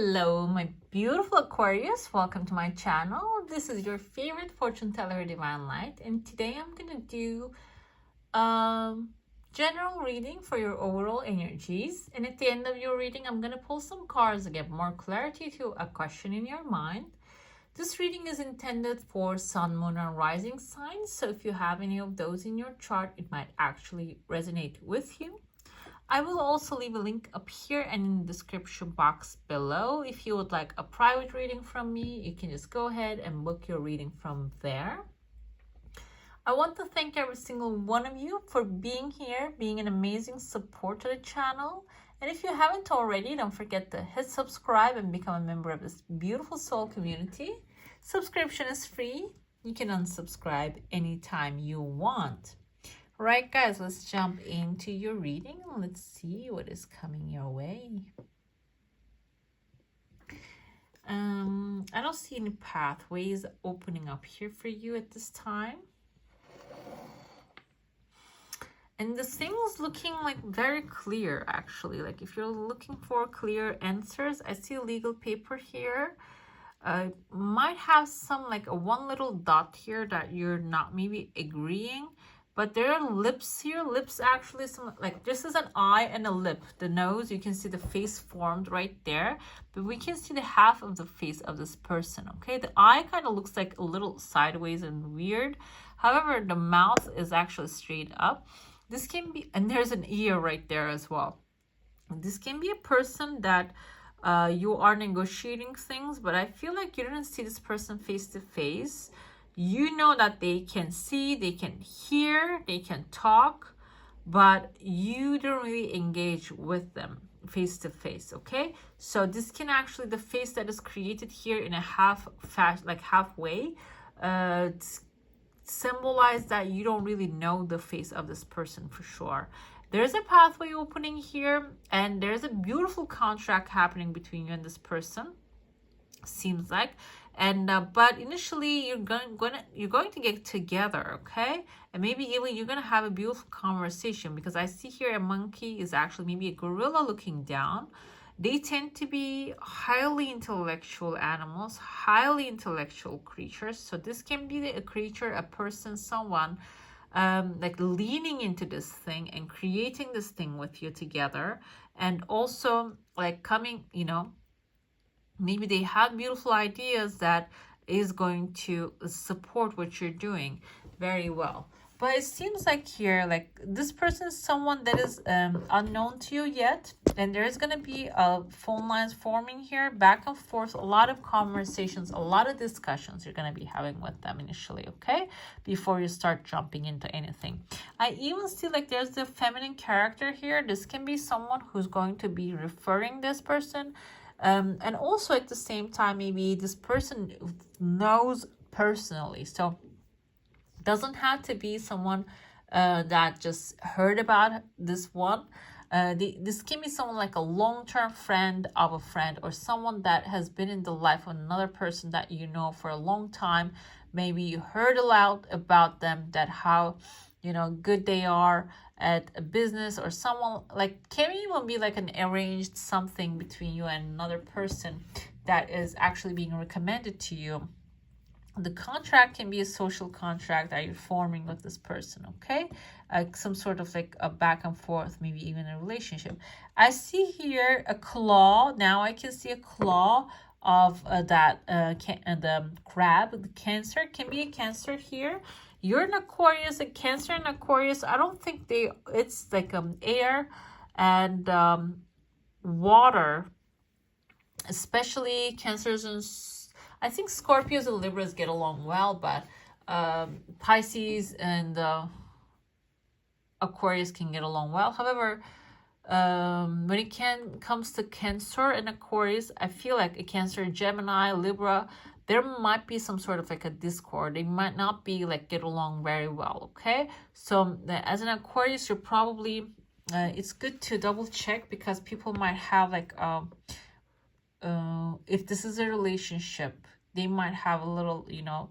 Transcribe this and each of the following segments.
Hello, my beautiful Aquarius. Welcome to my channel. This is your favorite fortune teller, Divine Light, and today I'm gonna do general reading for your overall energies. And at the end of your reading, I'm gonna pull some cards to get more clarity to a question in your mind. This reading is intended for sun, moon, and rising signs. So if you have any of those in your chart, it might actually resonate with you. I will also leave a link up here and in the description box below. If you would like a private reading from me, you can just go ahead and book your reading from there. I want to thank every single one of you for being here, being an amazing support to the channel. And if you haven't already, don't forget to hit subscribe and become a member of this beautiful soul community. Subscription is free. You can unsubscribe anytime you want. Right, guys, let's jump into your reading. Let's see what is coming your way. I don't see any pathways opening up here for you at this time. And this thing is looking like very clear, actually. Like if you're looking for clear answers, I see legal paper here. Might have some like a one little dot here that you're not maybe agreeing. But there are lips here. Lips actually, some like this is an eye and a lip. The nose, you can see the face formed right there. But we can see the half of the face of this person, okay? The eye kind of looks like a little sideways and weird. However, the mouth is actually straight up. This can be, and there's an ear right there as well. This can be a person that you are negotiating things, but I feel like you didn't see this person face to face. You know that they can see, they can hear, they can talk, but you don't really engage with them face to face, okay? So this can actually, the face that is created here in a halfway, symbolize that you don't really know the face of this person for sure. There's a pathway opening here, and there's a beautiful contract happening between you and this person, seems like. And but initially you're going to get together, okay? And maybe even you're gonna have a beautiful conversation, because I see here a monkey is actually maybe a gorilla looking down. They tend to be highly intellectual animals, highly intellectual creatures. So this can be a creature, a person, someone like leaning into this thing and creating this thing with you together, and also like coming, you know, maybe they have beautiful ideas that is going to support what you're doing very well. But it seems like here, like this person is someone that is unknown to you yet. And there's going to be phone lines forming here, back and forth, a lot of conversations, a lot of discussions you're going to be having with them initially, okay? Before you start jumping into anything. I even see like there's the feminine character here. This can be someone who's going to be referring this person. And also at the same time, maybe this person knows personally. So it doesn't have to be someone that just heard about this one. This can be someone like a long-term friend of a friend, or someone that has been in the life of another person that you know for a long time. Maybe you heard a lot about them, that how, you know, good they are at a business, or someone like can even be like an arranged something between you and another person that is actually being recommended to you. The contract can be a social contract that you're forming with this person, okay? Some sort of like a back and forth, maybe even a relationship. I see here a claw. Now I can see a claw of the crab. The Cancer can be a Cancer here. You're an Aquarius, a Cancer and Aquarius. I don't think it's like air and water, especially Cancers and I think Scorpios and Libras get along well, but Pisces and Aquarius can get along well. However, when it comes to Cancer and Aquarius, I feel like a Cancer, Gemini, Libra, there might be some sort of like a discord. They might not be like get along very well, okay? So as an Aquarius, you're probably, it's good to double check, because people might have like, if this is a relationship, they might have a little, you know,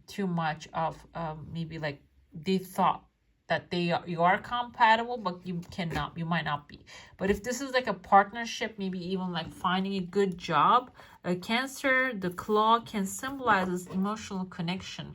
too much of maybe like they thought that you are compatible, but you might not be. But if this is like a partnership, maybe even like finding a good job, Cancer, the claw can symbolize this emotional connection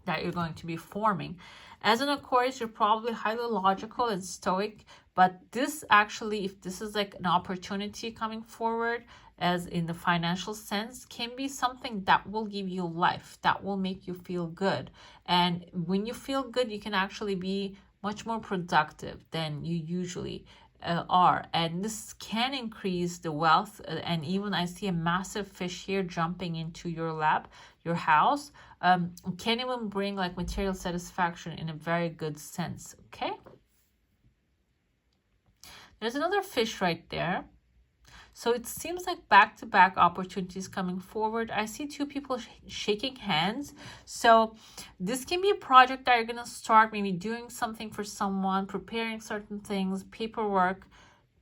that you're going to be forming. As an Aquarius, you're probably highly logical and stoic, but this actually, if this is like an opportunity coming forward, as in the financial sense, can be something that will give you life, that will make you feel good. And when you feel good, you can actually be much more productive than you usually are. And this can increase the wealth. And even I see a massive fish here jumping into your lap, your house. Can even bring like material satisfaction in a very good sense. Okay, there's another fish right there. So it seems like back-to-back opportunities coming forward. I see two people shaking hands. So this can be a project that you're going to start, maybe doing something for someone, preparing certain things, paperwork.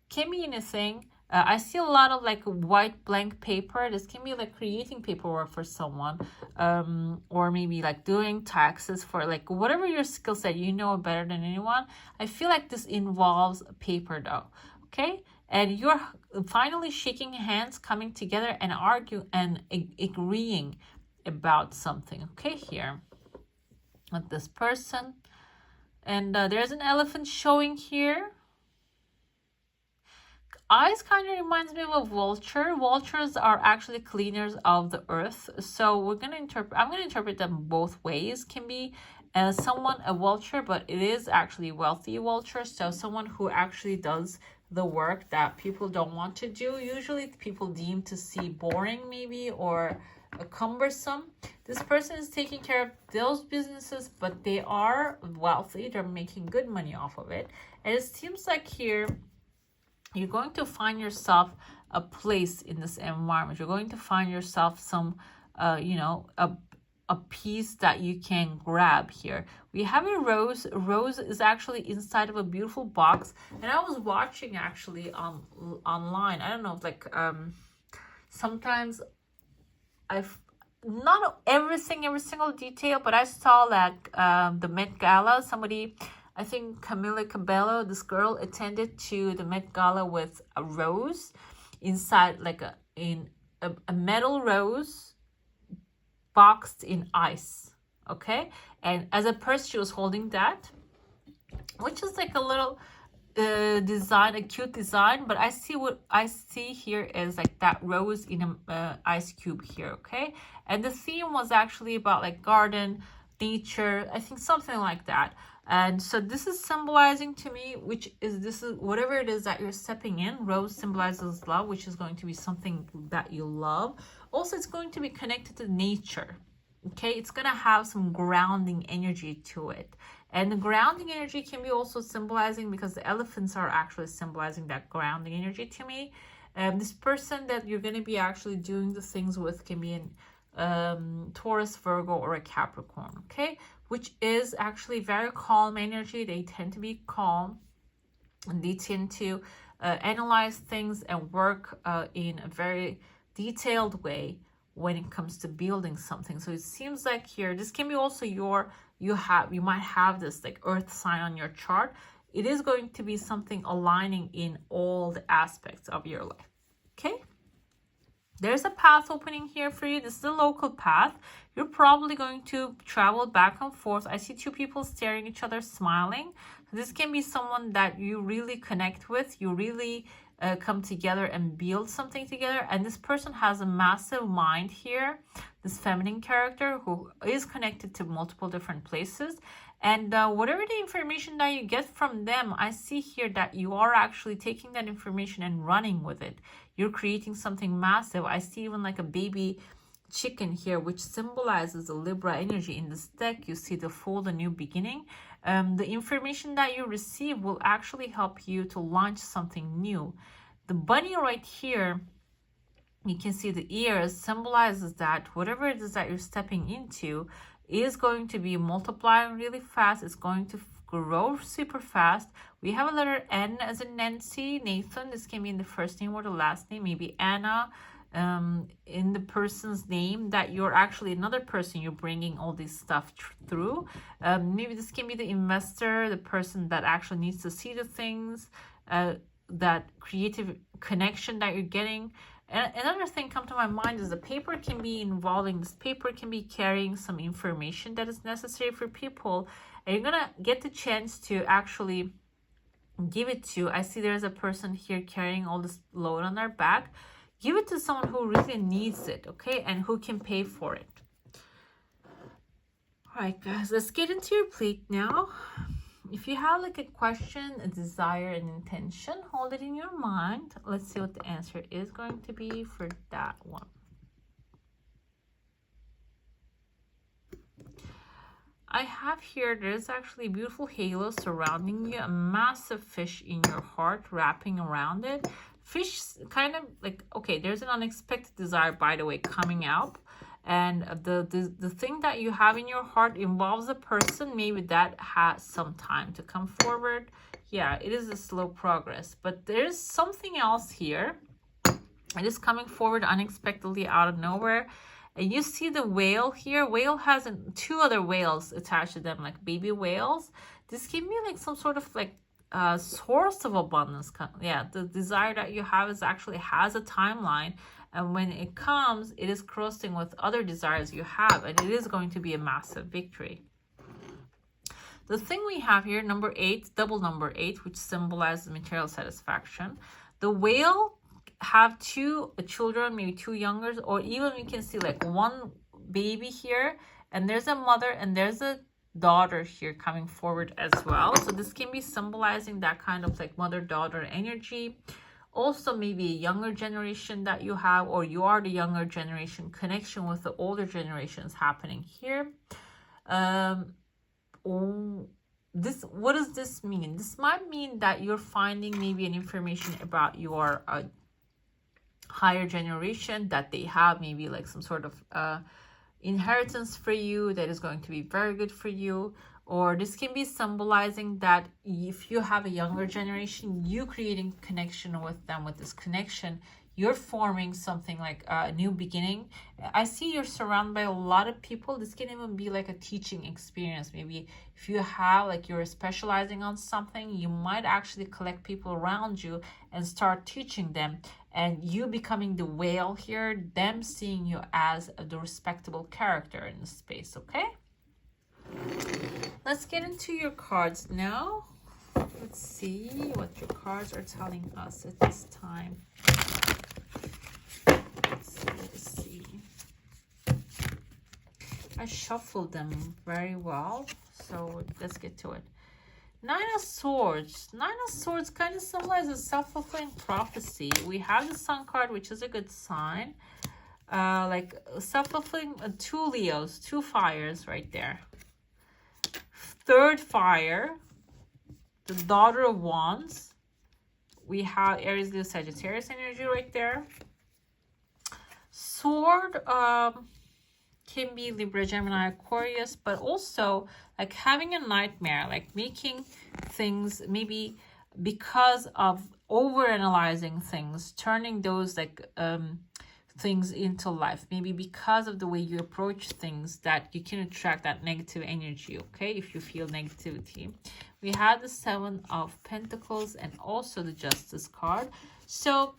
Can be anything. I see a lot of like white blank paper. This can be like creating paperwork for someone, or maybe like doing taxes for like whatever your skill set, you know better than anyone. I feel like this involves paper though. Okay, and you're finally shaking hands, coming together and argue and agreeing about something. Okay, here with this person, and there's an elephant showing here. Eyes kind of reminds me of a vulture. Vultures are actually cleaners of the earth. So I'm gonna interpret them both ways. Can be someone a vulture, but it is actually a wealthy vulture. So someone who actually does the work that people don't want to do. Usually people deem to see boring maybe or cumbersome. This person is taking care of those businesses, but they are wealthy. They're making good money off of it. And it seems like here you're going to find yourself a place in this environment. You're going to find yourself some, a piece that you can grab here. We have a rose. A rose is actually inside of a beautiful box. And I was watching actually online. I don't know if like, sometimes I've not every single detail, but I saw like the Met Gala, somebody, I think Camila Cabello, this girl attended to the Met Gala with a rose inside, like a metal rose boxed in ice. Okay, and as a purse she was holding that, which is like a little design, a cute design. But I see what I see here is like that rose in a ice cube here. Okay, and the theme was actually about like garden, nature, I think something like that. And so this is symbolizing to me, this is whatever it is that you're stepping in. Rose symbolizes love, which is going to be something that you love. Also, it's going to be connected to nature. Okay, it's going to have some grounding energy to it. And the grounding energy can be also symbolizing, because the elephants are actually symbolizing that grounding energy to me. This person that you're going to be actually doing the things with can be in Taurus, Virgo, or a Capricorn. Okay, which is actually very calm energy. They tend to be calm, and they tend to analyze things and work in a very detailed way when it comes to building something. So it seems like here, this can be also you might have this like earth sign on your chart. It is going to be something aligning in all the aspects of your life. Okay, there's a path opening here for you. This is a local path. You're probably going to travel back and forth. I see two people staring at each other, smiling. This can be someone that you really connect with. You really come together and build something together. And this person has a massive mind here, this feminine character who is connected to multiple different places. And whatever the information that you get from them, I see here that you are actually taking that information and running with it. You're creating something massive. I see even like a baby chicken here, which symbolizes the Libra energy in this deck. You see the Fool, the new beginning. The information that you receive will actually help you to launch something new. The bunny right here, you can see the ears, symbolizes that whatever it is that you're stepping into is going to be multiplying really fast. It's going to grow super fast. We have a letter N as in Nancy, Nathan. This can be in the first name or the last name, maybe Anna, in the person's name, that you're actually another person, you're bringing all this stuff through. Maybe this can be the investor, the person that actually needs to see the things, that creative connection that you're getting. And another thing come to my mind is the paper can be involving, this paper can be carrying some information that is necessary for people, and you're gonna get the chance to actually give it to. I see there's a person here carrying all this load on their back. Give it to someone who really needs it, okay, and who can pay for it. All right, guys, let's get into your plate now. If you have like a question, a desire, an intention, hold it in your mind. Let's see what the answer is going to be for that one. I have here, there's actually a beautiful halo surrounding you, a massive fish in your heart wrapping around it. Fish kind of like, okay, there's an unexpected desire, by the way, coming out. And the thing that you have in your heart involves a person, maybe that has some time to come forward. Yeah, it is a slow progress, but there's something else here. It is coming forward unexpectedly out of nowhere. And you see the whale here. Whale has two other whales attached to them, like baby whales. This can be like some sort of like source of abundance. Yeah, the desire that you have is actually has a timeline. And when it comes, it is crossing with other desires you have. And it is going to be a massive victory. The thing we have here, number 8, double number 8, which symbolizes material satisfaction. The whale have 2 children, maybe 2 youngers, or even we can see like one baby here. And there's a mother and there's a daughter here coming forward as well. So this can be symbolizing that kind of like mother-daughter energy. Also, maybe a younger generation that you have, or you are the younger generation, connection with the older generations happening here. What does this mean? This might mean that you're finding maybe an information about your higher generation, that they have maybe like some sort of inheritance for you that is going to be very good for you. Or this can be symbolizing that if you have a younger generation, you creating connection with them. With this connection, you're forming something like a new beginning. I see you're surrounded by a lot of people. This can even be like a teaching experience. Maybe if you have like you're specializing on something, you might actually collect people around you and start teaching them. And you becoming the whale here, them seeing you as the respectable character in the space, okay? Let's get into your cards now. Let's see what your cards are telling us at this time. Let's see. I shuffled them very well, so let's get to it. 9 of Swords. 9 of Swords kind of symbolizes self-fulfilling prophecy. We have the Sun card, which is a good sign. Like self-fulfilling, 2 Leos, 2 fires right there. 3rd fire, the Daughter of Wands. We have Aries, Leo, Sagittarius energy right there. Sword can be Libra, Gemini, Aquarius, but also like having a nightmare, like making things maybe because of overanalyzing things, turning those like things into life, maybe because of the way you approach things, that you can attract that negative energy, okay, if you feel negativity. We have the 7 of Pentacles and also the Justice card, so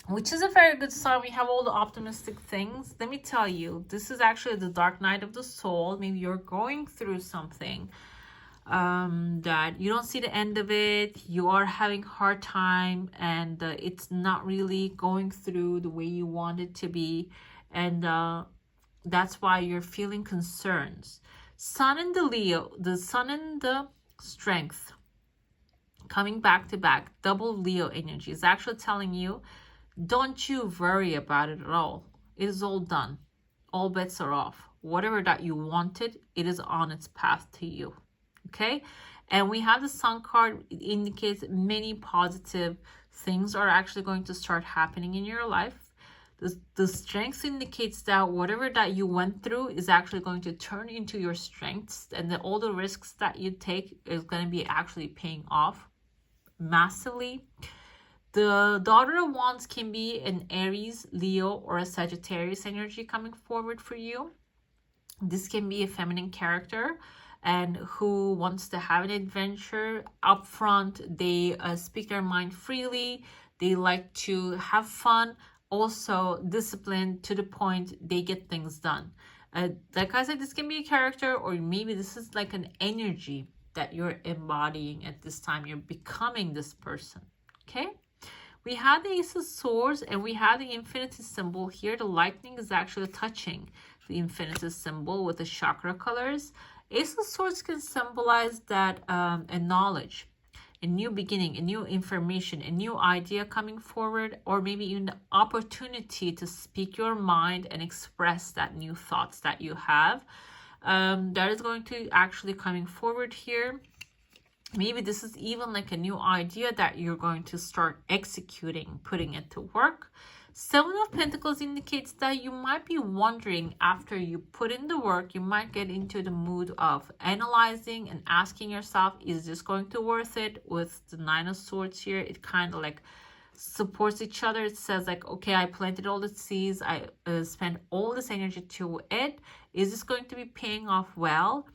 which is a very good sign. We have all the optimistic things. Let me tell you, this is actually the dark night of the soul. Maybe you're going through something that you don't see the end of it. You are having a hard time, and it's not really going through the way you want it to be, and that's why you're feeling concerns. Sun and the Leo, the Sun and the Strength coming back to back, double Leo energy is actually telling you, don't you worry about it at all. It is all done. All bets are off. Whatever that you wanted, it is on its path to you. Okay? And we have the Sun card. It indicates many positive things are actually going to start happening in your life. The Strength indicates that whatever that you went through is actually going to turn into your strengths, and that all the risks that you take is going to be actually paying off massively. The Daughter of Wands can be an Aries, Leo, or a Sagittarius energy coming forward for you. This can be a feminine character and who wants to have an adventure up front. They speak their mind freely. They like to have fun. Also disciplined, to the point they get things done. Like I said, this can be a character, or maybe this is like an energy that you're embodying at this time. You're becoming this person. Okay. We have the Ace of Swords and we have the Infinity symbol here. The lightning is actually touching the Infinity symbol with the chakra colors. Ace of Swords can symbolize that a knowledge, a new beginning, a new information, a new idea coming forward, or maybe even the opportunity to speak your mind and express that new thoughts that you have. That is going to actually coming forward here. Maybe this is even like a new idea that you're going to start executing, putting it to work. Seven of Pentacles indicates that you might be wondering, after you put in the work, you might get into the mood of analyzing and asking yourself, is this going to worth it? With the Nine of Swords here, it kind of like supports each other. It says like, okay, I planted all the seeds, I spent all this energy to it. Is this going to be paying off well?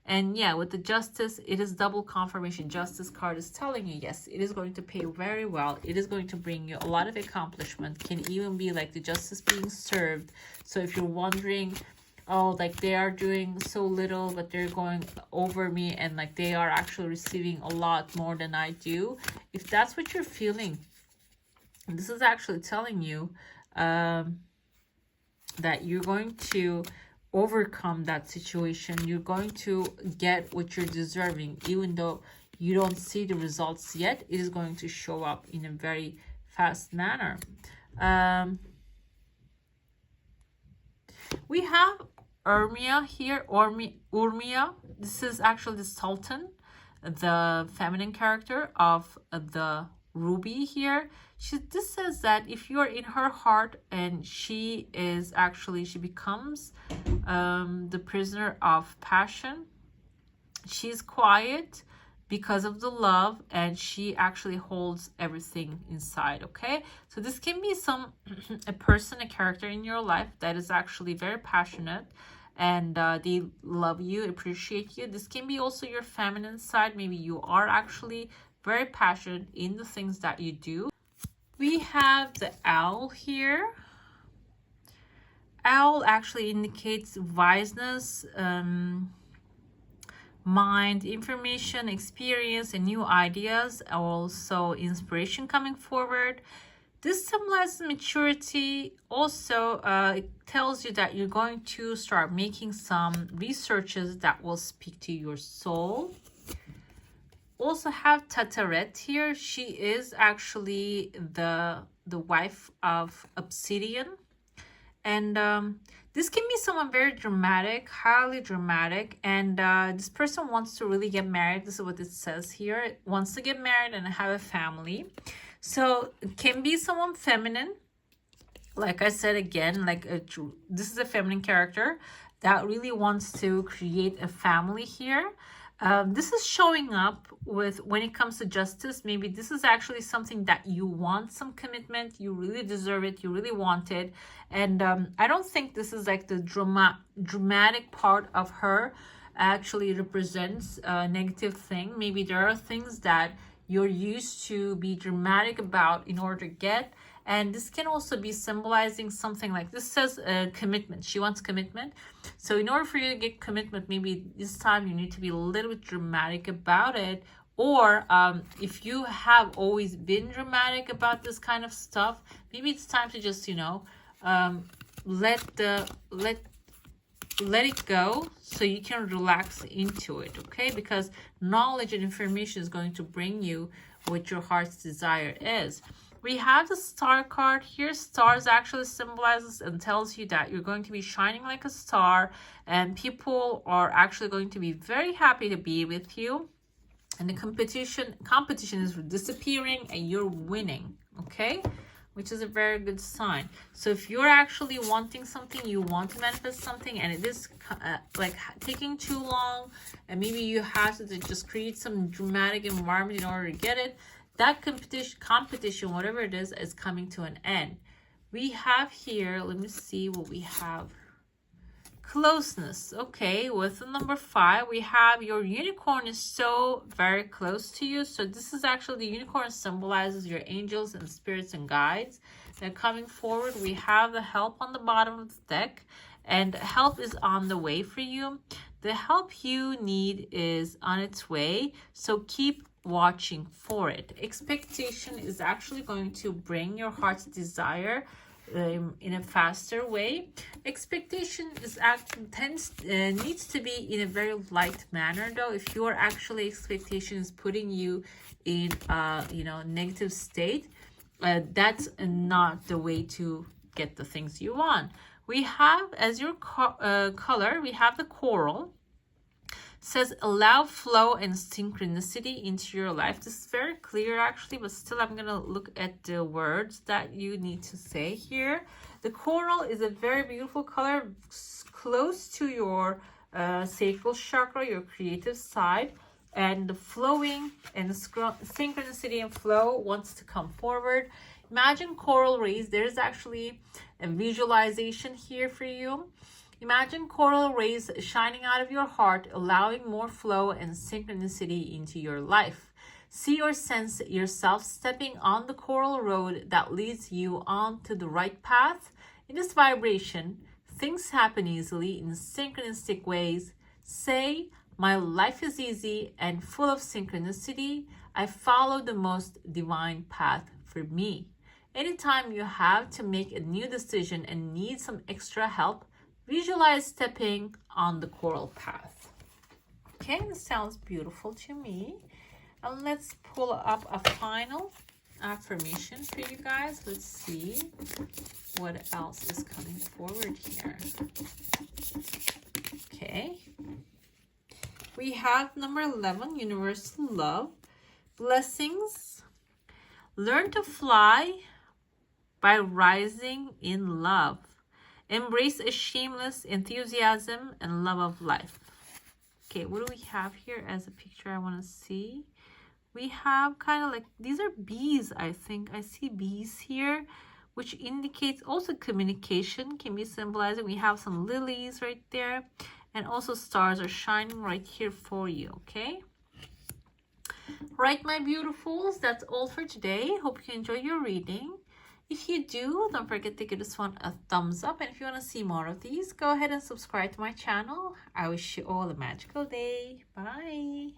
And yeah, with the Justice, it is double confirmation. Justice card is telling you, yes, it is going to pay very well. It is going to bring you a lot of accomplishment. Can even be like the justice being served. So if you're wondering, oh, like they are doing so little, but they're going over me, and like they are actually receiving a lot more than I do. If that's what you're feeling, this is actually telling you that you're going to overcome that situation. You're going to get what you're deserving, even though you don't see the results yet. It is going to show up in a very fast manner. We have Urmia here, Urmia. This is actually the Sultan, the feminine character of the Ruby here. This says that if you're in her heart, and she becomes the prisoner of passion. She's quiet because of the love, and she actually holds everything inside. Okay, so this can be a person, a character in your life that is actually very passionate, and they love you, appreciate you. This can be also your feminine side. Maybe you are actually very passionate in the things that you do. We have the Owl here. Owl actually indicates wiseness, mind, information, experience, and new ideas. Also inspiration coming forward. This symbolizes maturity. Also, it tells you that you're going to start making some researches that will speak to your soul. Also have Tataret here. She is actually the wife of Obsidian. And this can be someone very dramatic, highly dramatic. And this person wants to really get married. This is what it says here. It wants to get married and have a family. So it can be someone feminine. Like I said again, this is a feminine character that really wants to create a family here. This is showing up when it comes to justice. Maybe this is actually something that you want, some commitment. You really deserve it. You really want it. And I don't think this is like the dramatic part of her actually represents a negative thing. Maybe there are things that you're used to be dramatic about in order to get. And this can also be symbolizing something like this says commitment. She wants commitment. So in order for you to get commitment, maybe this time you need to be a little bit dramatic about it. Or if you have always been dramatic about this kind of stuff, maybe it's time to just, let it go so you can relax into it, okay? Because knowledge and information is going to bring you what your heart's desire is. We have the Star card here. Stars actually symbolizes and tells you that you're going to be shining like a star, and people are actually going to be very happy to be with you. And the competition is disappearing and you're winning, okay? Which is a very good sign. So if you're actually wanting something, you want to manifest something, and it is taking too long, and maybe you have to just create some dramatic environment in order to get it, that competition, whatever it is coming to an end. We have here, let me see what we have. Closeness. Okay, with the number 5, we have your unicorn is so very close to you. So this is actually, the unicorn symbolizes your angels and spirits and guides. Then coming forward, we have the help on the bottom of the deck, and help is on the way for you. The help you need is on its way, so keep watching for it. Expectation is actually going to bring your heart's desire in a faster way. Expectation is needs to be in a very light manner though. If your actually expectation is putting you in negative state, that's not the way to get the things you want. We have as your color, we have the coral. Says allow flow and synchronicity into your life. This is very clear actually, but still I'm going to look at the words that you need to say here. The coral is a very beautiful color, close to your sacral chakra, your creative side, and the flowing and the synchronicity and flow wants to come forward. Imagine coral rays. There's actually a visualization here for you. Imagine coral rays shining out of your heart, allowing more flow and synchronicity into your life. See or sense yourself stepping on the coral road that leads you on to the right path. In this vibration, things happen easily in synchronistic ways. Say, my life is easy and full of synchronicity. I follow the most divine path for me. Anytime you have to make a new decision and need some extra help, visualize stepping on the coral path. Okay, this sounds beautiful to me. And let's pull up a final affirmation for you guys. Let's see what else is coming forward here. Okay. We have number 11, universal love. Blessings. Learn to fly by rising in love. Embrace a shameless enthusiasm and love of life. Okay, what do we have here as a picture I want to see? We have kind of like, these are bees, I think. I see bees here, which indicates also communication can be symbolizing. We have some lilies right there, and also stars are shining right here for you, okay? Right, my beautifuls, that's all for today. Hope you enjoy your reading. If you do, don't forget to give this one a thumbs up. And if you want to see more of these, go ahead and subscribe to my channel. I wish you all a magical day. Bye.